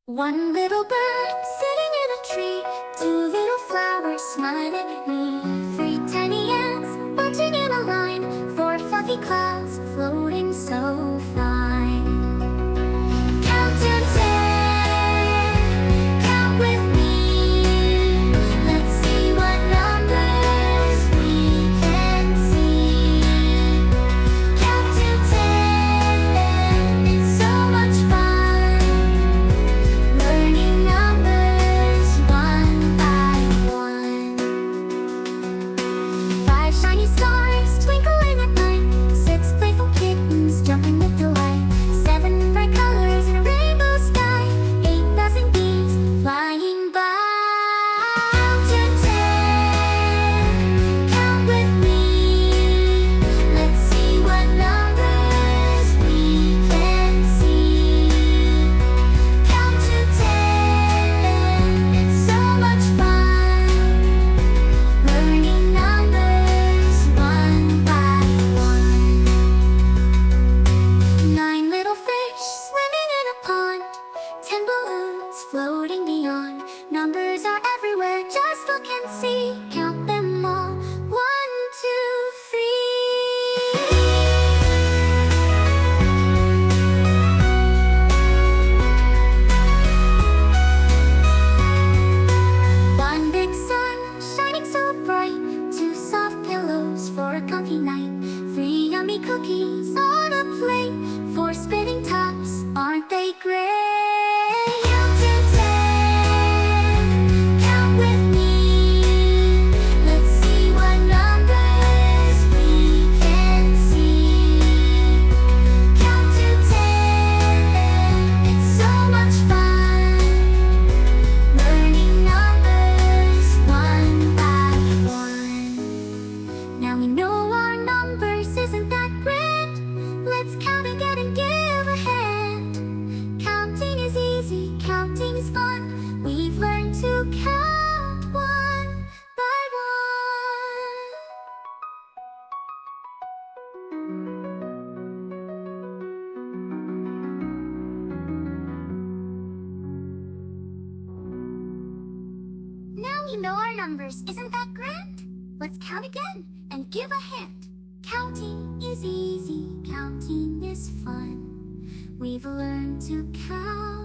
One little bird sitting in a tree, two little flowers smiling at me, three tiny ants marching in a line, four fluffy clouds floating so fine. Count to 10, count with me. Let's see what numbers we can see. Count to 10, it's so much fun. Learning numbers one by one. Five shiny stars twinkling at night, six playful kittens jumping with delight, seven bright colors in a rainbow sky, eight buzzing bees flying by. Count to 10, count with me. Let's see what numbers we can see. Count to 10, it's so much fun. Learning numbers one by one. Nine little fish swimming in a pond, 10 balloons floating beyond. Numbers are everywhere, just look and see. Count them all, 1, 2, 3. One big sun shining so bright, two soft pillows for a comfy night, three yummy cookies on a plate, four spinning tops, aren't they great? Count to 10, count with me. Let's see what numbers we can see. Count to 10, it's so much fun. Learning numbers one by one. Now we know our numbers, isn't that grand? Let's count again and give a hand. Counting is easy, counting is fun. We've learned to count one by one. Now we know our numbers, isn't that grand? Let's count again and give a hint. Counting is easy, counting is fun. We've learned to count